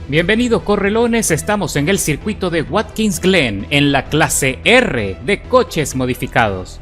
Bienvenidos correlones, estamos en el circuito de Watkins Glen en la clase R de coches modificados.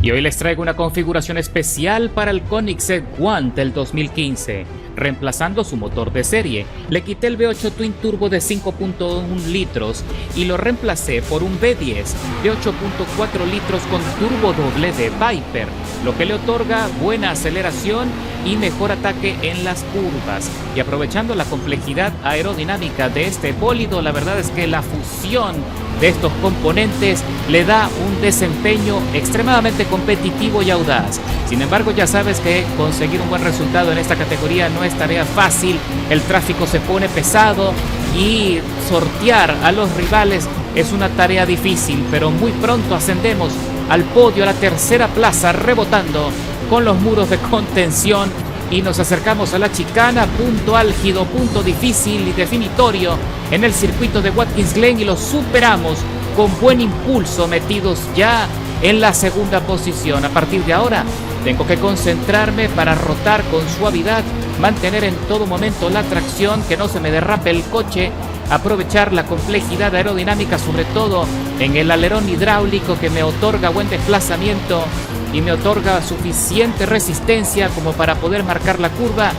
Y hoy les traigo una configuración especial para el Koenigsegg One del 2015. Reemplazando su motor de serie, le quité el V8 Twin Turbo de 5.1 litros y lo reemplacé por un V10 de 8.4 litros con turbo doble de Viper, lo que le otorga buena aceleración y mejor ataque en las curvas. Y aprovechando la complejidad aerodinámica de este bólido, la verdad es que la fusión de estos componentes le da un desempeño extremadamente competitivo y audaz. Sin embargo, ya sabes que conseguir un buen resultado en esta categoría no es tarea fácil, el tráfico se pone pesado y sortear a los rivales es una tarea difícil, pero muy pronto ascendemos al podio, a la tercera plaza, rebotando con los muros de contención y nos acercamos a la chicana, punto álgido, punto difícil y definitorio en el circuito de Watkins Glen, y lo superamos con buen impulso, metidos ya en la segunda posición. A partir de ahora tengo que concentrarme para rotar con suavidad, mantener en todo momento la tracción, que no se me derrape el coche, aprovechar la complejidad aerodinámica, sobre todo en el alerón hidráulico, que me otorga buen desplazamiento y me otorga suficiente resistencia como para poder marcar la curva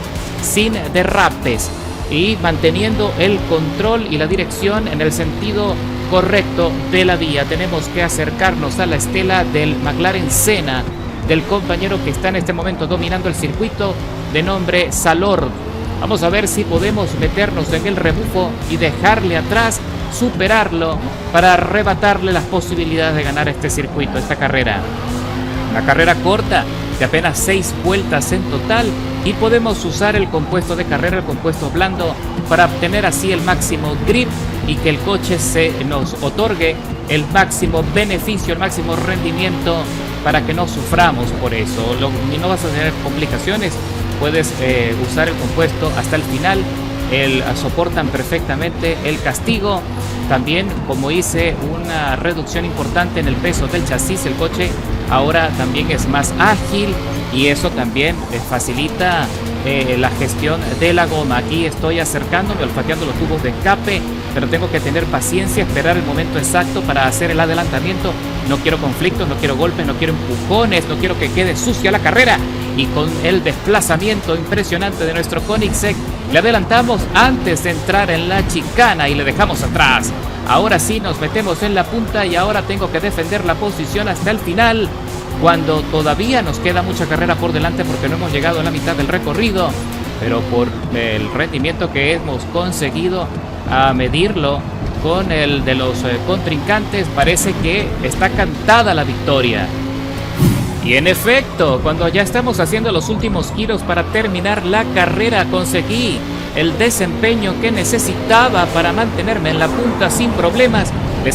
sin derrapes y manteniendo el control y la dirección en el sentido correcto de la vía. Tenemos que acercarnos a la estela del McLaren Senna, del compañero que está en este momento dominando el circuito, de nombre Salord. Vamos a ver si podemos meternos en el rebufo y dejarle atrás, superarlo para arrebatarle las posibilidades de ganar este circuito, esta carrera. Una carrera corta de apenas 6 vueltas en total, y podemos usar el compuesto de carrera, el compuesto blando, para obtener así el máximo grip y que el coche se nos otorgue el máximo beneficio, el máximo rendimiento, para que no suframos por eso. Y no vas a tener complicaciones, puedes usar el compuesto hasta el final. Soportan perfectamente el castigo. También, como hice una reducción importante en el peso del chasis, el coche ahora también es más ágil, y eso también facilita la gestión de la goma. Aquí estoy acercándome, olfateando los tubos de escape, pero tengo que tener paciencia, esperar el momento exacto para hacer el adelantamiento. No quiero conflictos, no quiero golpes, no quiero empujones, no quiero que quede sucia la carrera. Y con el desplazamiento impresionante de nuestro Koenigsegg, le adelantamos antes de entrar en la chicana y le dejamos atrás. Ahora sí nos metemos en la punta, y ahora tengo que defender la posición hasta el final, cuando todavía nos queda mucha carrera por delante, porque no hemos llegado a la mitad del recorrido. Pero por el rendimiento que hemos conseguido a medirlo con el de los contrincantes, parece que está cantada la victoria. Y en efecto, cuando ya estamos haciendo los últimos giros para terminar la carrera, conseguí el desempeño que necesitaba para mantenerme en la punta sin problemas. Le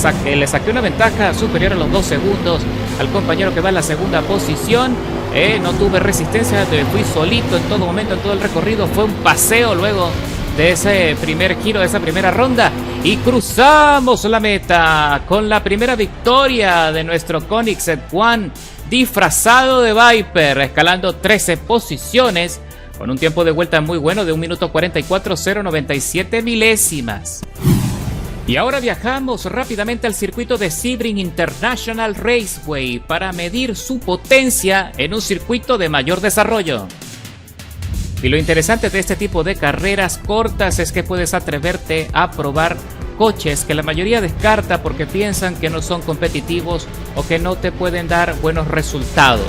saqué una ventaja superior a los 2 segundos al compañero que va en la segunda posición. No tuve resistencia, fui solito en todo momento, en todo el recorrido. Fue un paseo luego de ese primer giro, de esa primera ronda, y cruzamos la meta con la primera victoria de nuestro Koenigsegg One disfrazado de Viper, escalando 13 posiciones con un tiempo de vuelta muy bueno de 1 minuto 44.097 milésimas. Y ahora viajamos rápidamente al circuito de Sebring International Raceway para medir su potencia en un circuito de mayor desarrollo. Y lo interesante de este tipo de carreras cortas es que puedes atreverte a probar coches que la mayoría descarta porque piensan que no son competitivos o que no te pueden dar buenos resultados.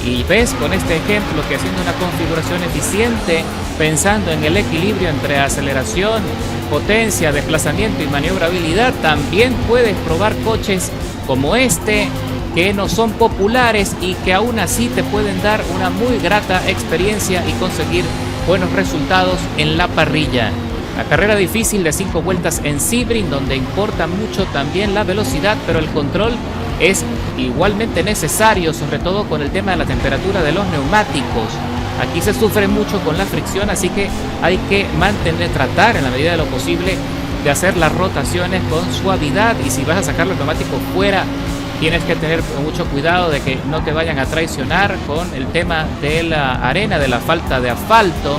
Y ves con este ejemplo que, haciendo una configuración eficiente, pensando en el equilibrio entre aceleración, potencia, desplazamiento y maniobrabilidad, también puedes probar coches como este, que no son populares y que aún así te pueden dar una muy grata experiencia y conseguir buenos resultados en la parrilla. La carrera difícil de 5 vueltas en Sebring, donde importa mucho también la velocidad, pero el control es igualmente necesario, sobre todo con el tema de la temperatura de los neumáticos. Aquí se sufre mucho con la fricción, así que hay que tratar en la medida de lo posible de hacer las rotaciones con suavidad, y si vas a sacar los neumáticos fuera, tienes que tener mucho cuidado de que no te vayan a traicionar con el tema de la arena, de la falta de asfalto.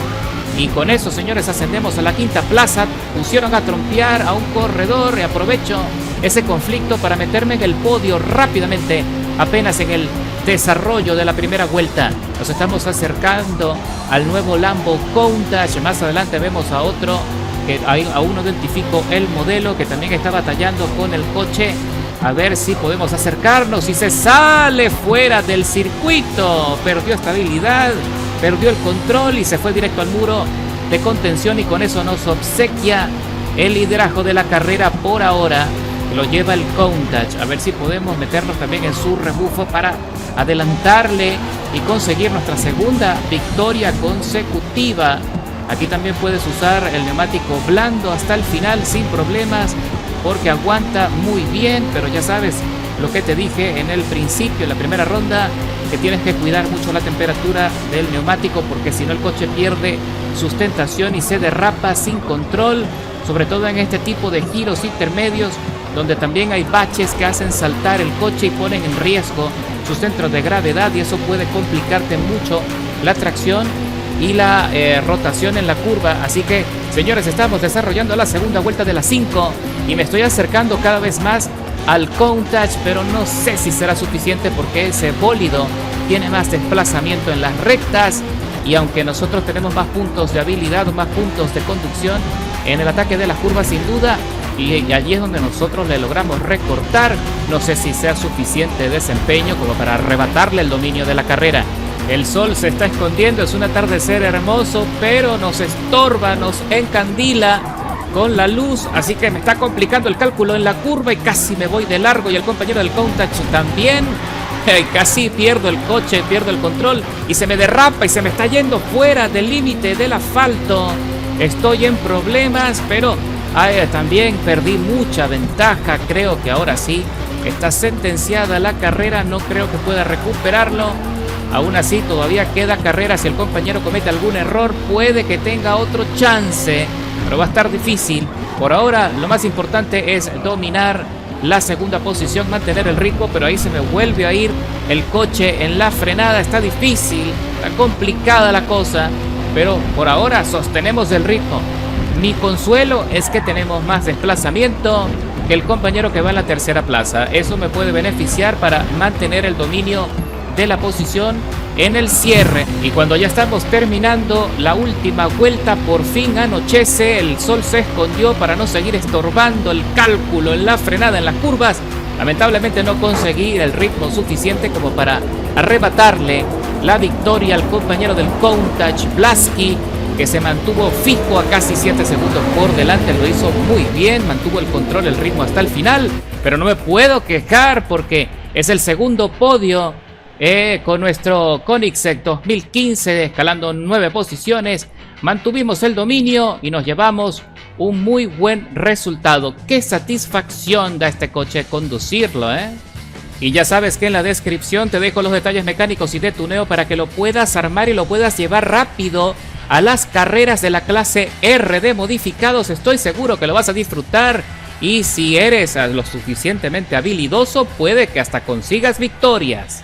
Y con eso, señores, ascendemos a la quinta plaza. Pusieron a trompear a un corredor y aprovecho ese conflicto para meterme en el podio rápidamente, apenas en el desarrollo de la primera vuelta. Nos estamos acercando al nuevo Lambo Countach. Más adelante vemos a otro que aún no identifico el modelo, que también está batallando con el coche. A ver si podemos acercarnos y se sale fuera del circuito. Perdió estabilidad, perdió el control y se fue directo al muro de contención, y con eso nos obsequia el liderazgo de la carrera por ahora. Lo lleva el Countach. A ver si podemos meternos también en su rebufo para adelantarle y conseguir nuestra segunda victoria consecutiva. Aquí también puedes usar el neumático blando hasta el final sin problemas, porque aguanta muy bien, pero ya sabes lo que te dije en el principio, en la primera ronda, que tienes que cuidar mucho la temperatura del neumático, porque si no el coche pierde sustentación y se derrapa sin control, sobre todo en este tipo de giros intermedios, donde también hay baches que hacen saltar el coche y ponen en riesgo sus centros de gravedad, y eso puede complicarte mucho la tracción y la rotación en la curva. Así que, señores, estamos desarrollando la segunda vuelta de las 5 y me estoy acercando cada vez más al Countach, pero no sé si será suficiente porque ese bólido tiene más desplazamiento en las rectas, y aunque nosotros tenemos más puntos de habilidad o más puntos de conducción en el ataque de las curvas, sin duda, y allí es donde nosotros le logramos recortar, no sé si sea suficiente desempeño como para arrebatarle el dominio de la carrera. El sol se está escondiendo, es un atardecer hermoso, pero nos estorba, nos encandila con la luz, así que me está complicando el cálculo en la curva y casi me voy de largo, y el compañero del Countach también. Casi pierdo el coche, pierdo el control y se me derrapa y se me está yendo fuera del límite del asfalto. Estoy en problemas, pero también perdí mucha ventaja. Creo que ahora sí está sentenciada la carrera, no creo que pueda recuperarlo. Aún así todavía queda carrera. Si el compañero comete algún error, puede que tenga otro chance, pero va a estar difícil. Por ahora lo más importante es dominar la segunda posición, mantener el ritmo, pero ahí se me vuelve a ir el coche en la frenada. Está difícil, está complicada la cosa, pero por ahora sostenemos el ritmo. Mi consuelo es que tenemos más desplazamiento que el compañero que va en la tercera plaza. Eso me puede beneficiar para mantener el dominio de la posición en el cierre. Y cuando ya estamos terminando la última vuelta, por fin anochece, el sol se escondió para no seguir estorbando el cálculo en la frenada en las curvas. Lamentablemente no conseguí el ritmo suficiente como para arrebatarle la victoria al compañero del Countach, Blasky, que se mantuvo fijo a casi 7 segundos por delante. Lo hizo muy bien, mantuvo el control, el ritmo hasta el final, pero no me puedo quejar porque es el segundo podio con nuestro Koenigsegg 2015, escalando 9 posiciones. Mantuvimos el dominio y nos llevamos un muy buen resultado. Qué satisfacción da este coche conducirlo, Y ya sabes que en la descripción te dejo los detalles mecánicos y de tuneo para que lo puedas armar y lo puedas llevar rápido a las carreras de la clase R de modificados. Estoy seguro que lo vas a disfrutar, y si eres lo suficientemente habilidoso, puede que hasta consigas victorias.